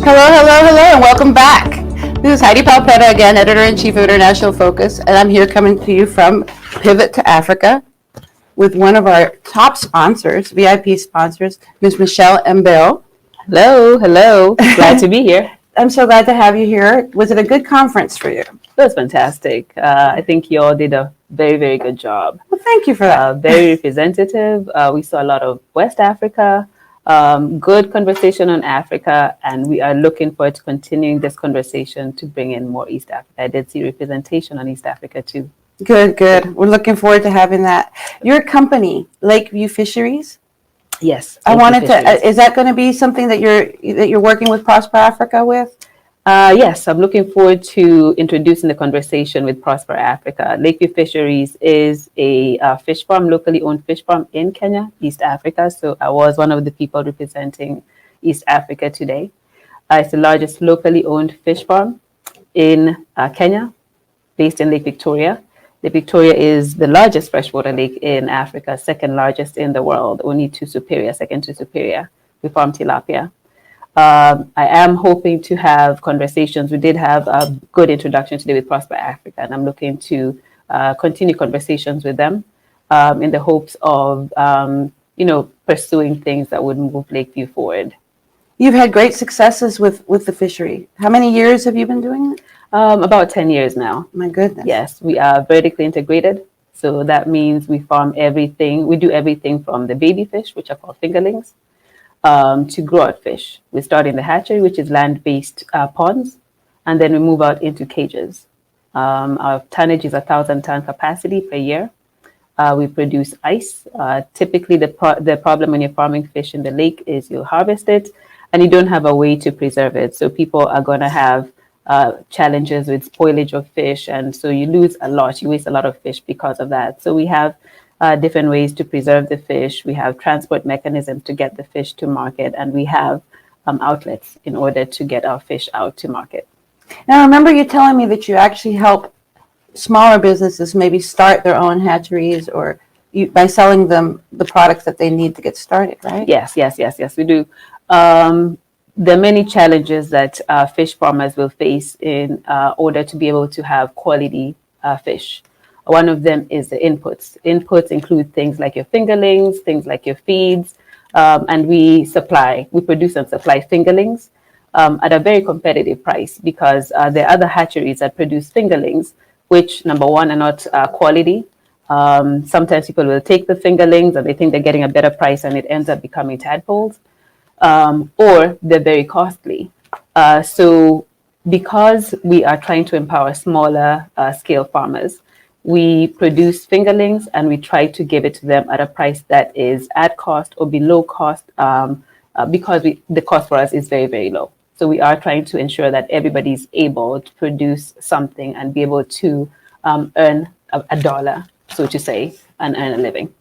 Hello, hello, hello, and welcome back. This is Heidi Powell-Prera again, Editor-in-Chief of International Focus, and I'm here coming to you from Pivot to Africa with one of our top sponsors, VIP sponsors, Ms. Michelle Mbeo. Hello, hello. Glad to be here. I'm so glad to have you here. Was it a good conference for you? It was fantastic. I think you all did a very, very good job. Well, thank you for that. Very representative. We saw a lot of West Africa, good conversation on Africa, and we are looking forward to continuing this conversation to bring in more East Africa. I did see representation on East Africa too. Good, good. We're looking forward to having that. Your company, Lake View Fisheries? Yes. I wanted to, is that going to be something that you're working with Prosper Africa with? Yes, I'm looking forward to introducing the conversation with Prosper Africa. Lake View Fisheries is a fish farm, locally owned fish farm in Kenya, East Africa. So I was one of the people representing East Africa today. It's the largest locally owned fish farm in Kenya, based in Lake Victoria. Lake Victoria is the largest freshwater lake in Africa, second largest in the world, only to Superior, second to Superior. We farm tilapia. I am hoping to have conversations. We did have a good introduction today with Prosper Africa, and I'm looking to continue conversations with them in the hopes of, pursuing things that would move Lakeview forward. You've had great successes with the fishery. How many years have you been doing it? About 10 years now. My goodness. Yes, we are vertically integrated. So that means we farm everything. We do everything from the baby fish, which are called fingerlings, to grow out fish. We start in the hatchery, which is land-based ponds, and then we move out into cages. Our tonnage is 1,000-ton capacity per year. We produce ice. Typically, the problem when you're farming fish in the lake is you harvest it, and you don't have a way to preserve it. So people are going to have challenges with spoilage of fish, and so you lose a lot. You waste a lot of fish because of that. So we have different ways to preserve the fish. We have transport mechanisms to get the fish to market, and we have outlets in order to get our fish out to market. Now, I remember you telling me that you actually help smaller businesses maybe start their own hatcheries or by selling them the products that they need to get started, right? Yes, we do. There are many challenges that fish farmers will face in order to be able to have quality fish. One of them is the inputs. Inputs include things like your fingerlings, things like your feeds, and we produce and supply fingerlings at a very competitive price because there are other hatcheries that produce fingerlings, which, number one, are not quality. Sometimes people will take the fingerlings and they think they're getting a better price and it ends up becoming tadpoles, or they're very costly. So because we are trying to empower smaller scale farmers, we produce fingerlings and we try to give it to them at a price that is at cost or below cost because the cost for us is very, very low. So we are trying to ensure that everybody's able to produce something and be able to earn a dollar, so to say, and earn a living.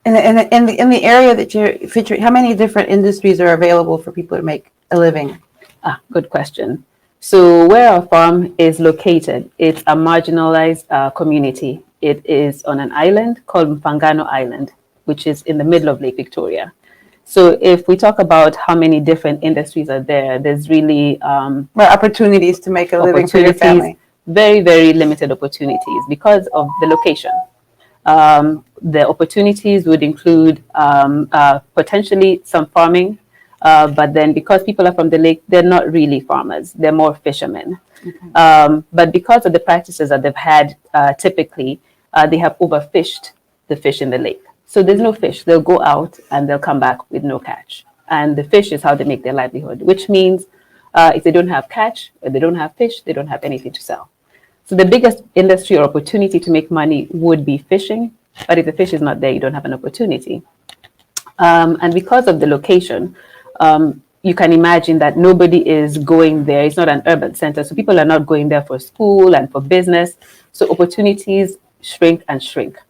In the area that you're featuring, how many different industries are available for people to make a living? Good question. So where our farm is located, it's a marginalized community. It is on an island called Mpangano Island, which is in the middle of Lake Victoria. So if we talk about how many different industries are there, there's really opportunities to make a living for your family. Very, very limited opportunities because of the location. The opportunities would include potentially some farming, but then because people are from the lake, they're not really farmers, they're more fishermen. Okay. But because of the practices that they've had, typically, they have overfished the fish in the lake. So there's no fish. They'll go out and they'll come back with no catch. And the fish is how they make their livelihood, which means if they don't have catch, or they don't have fish, they don't have anything to sell. So the biggest industry or opportunity to make money would be fishing. But if the fish is not there, you don't have an opportunity. And because of the location, you can imagine that nobody is going there. It's not an urban center. So people are not going there for school and for business. So opportunities shrink and shrink.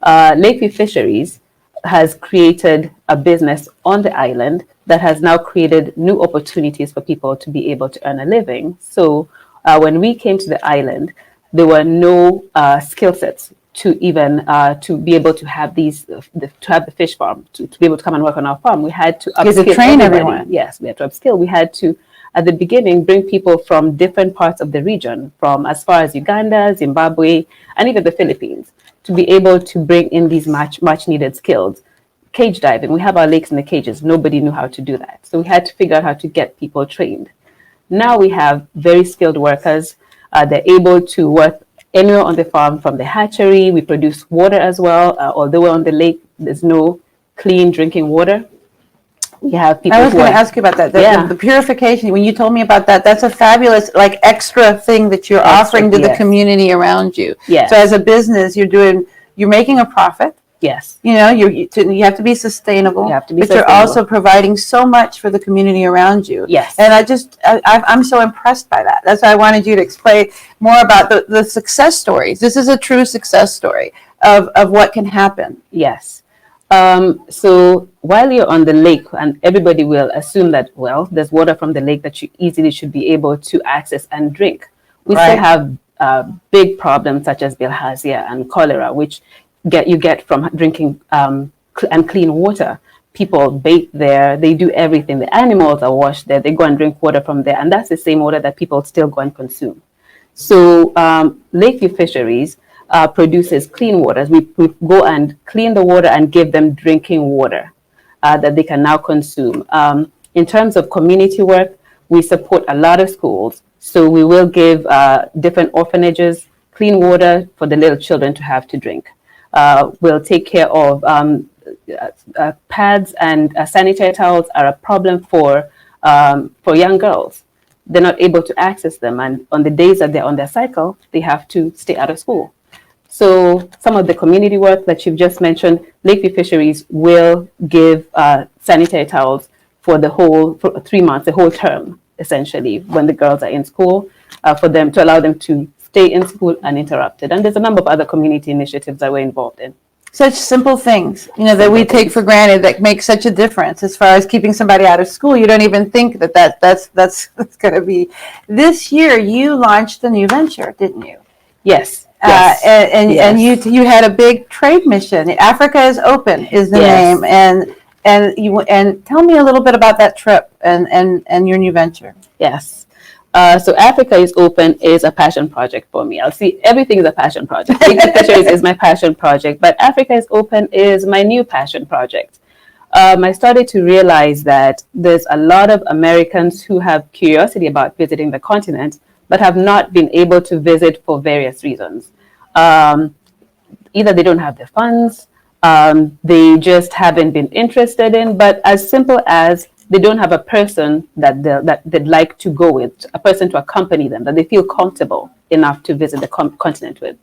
Lake View Fisheries has created a business on the island that has now created new opportunities for people to be able to earn a living. So when we came to the island, there were no skill sets to even to be able to have to have the fish farm, to be able to come and work on our farm. We had to upskill train everyone. Yes, we had to upskill. We had to at the beginning, bring people from different parts of the region, from as far as Uganda, Zimbabwe, and even the Philippines, to be able to bring in these much needed skills. Cage diving, we have our lakes in the cages. Nobody knew how to do that. So we had to figure out how to get people trained. Now we have very skilled workers. They're able to work anywhere on the farm, from the hatchery. We produce water as well. Although we're on the lake, there's no clean drinking water. We have people. I was going to ask you about that. The purification. When you told me about that, that's a fabulous, like, extra thing that you're offering to the community around you. Yes. So as a business, you're making a profit. Yes. You know, you have to be sustainable. You have to be but sustainable. You're also providing so much for the community around you. Yes. And I'm so impressed by that. That's why I wanted you to explain more about the success stories. This is a true success story of what can happen. Yes. So while you're on the lake, and everybody will assume that, well, there's water from the lake that you easily should be able to access and drink. We still have big problems such as bilharzia and cholera, which you get from drinking and clean water. People bathe there, they do everything. The animals are washed there, they go and drink water from there, and that's the same water that people still go and consume. So Lake View Fisheries produces clean waters. We go and clean the water and give them drinking water that they can now consume. In terms of community work, we support a lot of schools. So we will give different orphanages clean water for the little children to have to drink. We'll take care of pads and sanitary towels are a problem for young girls. They're not able to access them, and on the days that they're on their cycle, they have to stay out of school. So some of the community work that you've just mentioned, Lake View Fisheries will give sanitary towels for 3 months, the whole term, essentially, when the girls are in school, for them to allow them to stay in school uninterrupted. And there's a number of other community initiatives that we're involved in. Such simple things, that we take for granted that make such a difference as far as keeping somebody out of school. You don't even think that's going to be. This year, you launched a new venture, didn't you? Yes. And you had a big trade mission. Africa is Open is the name, and tell me a little bit about that trip and your new venture. Yes. So Africa is Open is a passion project for me. I'll see everything is a passion project. Lake View Fisheries is my passion project, but Africa is Open is my new passion project. I started to realize that there's a lot of Americans who have curiosity about visiting the continent, but have not been able to visit for various reasons. Either they don't have the funds, they just haven't been interested in, but as simple as they don't have a person that they'd like to go with, a person to accompany them, that they feel comfortable enough to visit the continent with.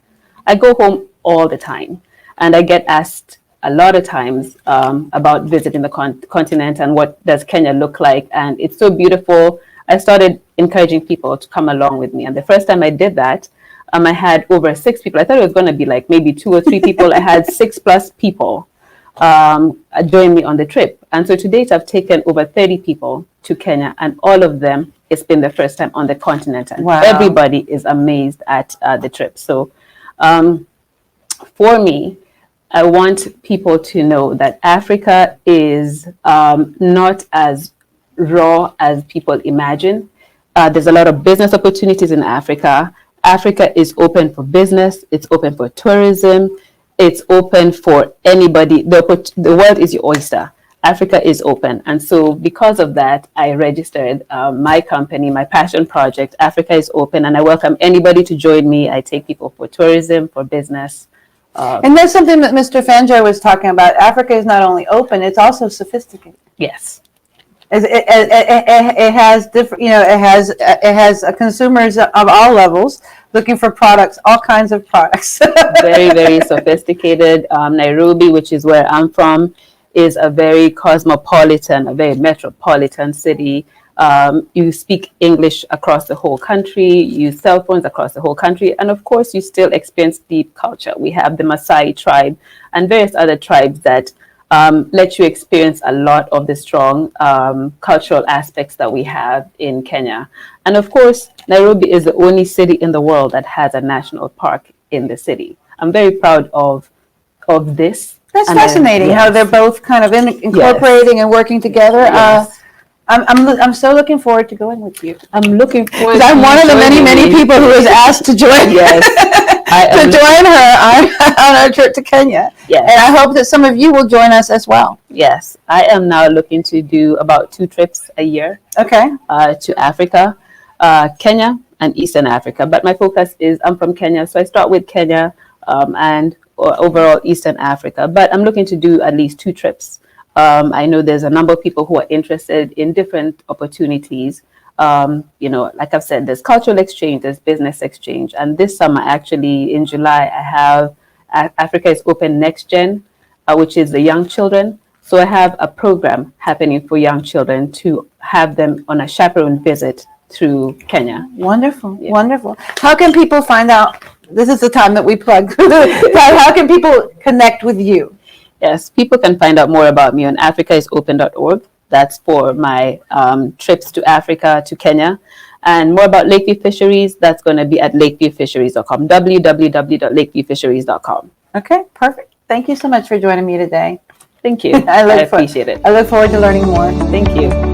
I go home all the time, and I get asked a lot of times about visiting the continent and what does Kenya look like, and it's so beautiful. I started encouraging people to come along with me, and the first time I did that, I had over 6 people. I thought it was going to be like maybe 2 or 3 people. I had 6+ people join me on the trip. And so to date, I've taken over 30 people to Kenya, and all of them, it's been their first time on the continent. And everybody is amazed at the trip. So for me, I want people to know that Africa is not as raw as people imagine. There's a lot of business opportunities in Africa. Africa is open for business. It's open for tourism. It's open for anybody. The world is your oyster. Africa is open. And so because of that, I registered my company, my passion project, Africa is Open, and I welcome anybody to join me. I take people for tourism, for business. And that's something that Mr. Fanjoy was talking about. Africa is not only open, it's also sophisticated. Yes. It has different, it has consumers of all levels looking for products, all kinds of products. Very, very sophisticated. Nairobi, which is where I'm from, is a very cosmopolitan, a very metropolitan city. You speak English across the whole country, you use cell phones across the whole country, and of course you still experience deep culture. We have the Maasai tribe and various other tribes that let you experience a lot of the strong cultural aspects that we have in Kenya. And of course, Nairobi is the only city in the world that has a national park in the city. I'm very proud of this. That's fascinating how they're both kind of incorporating and working together. Yes. I'm so looking forward to going with you. I'm looking forward. Because I'm one of the many people who was asked to join. Yes, to join her on our trip to Kenya. Yes. And I hope that some of you will join us as well. Yes, I am now looking to do about 2 trips a year. Okay. To Africa, Kenya, and Eastern Africa. But my focus is, I'm from Kenya, so I start with Kenya and overall Eastern Africa. But I'm looking to do at least 2 trips. I know there's a number of people who are interested in different opportunities. Like I've said, there's cultural exchange, there's business exchange. And this summer, actually, in July, I have Africa is Open Next Gen, which is the young children. So I have a program happening for young children to have them on a chaperone visit through Kenya. Wonderful, wonderful. How can people find out? This is the time that we plug. How can people connect with you? Yes, people can find out more about me on africaisopen.org. That's for my trips to Africa, to Kenya. And more about Lake View Fisheries, that's going to be at lakeviewfisheries.com, www.lakeviewfisheries.com. Okay, perfect. Thank you so much for joining me today. Thank you. I appreciate it. I look forward to learning more. Thank you.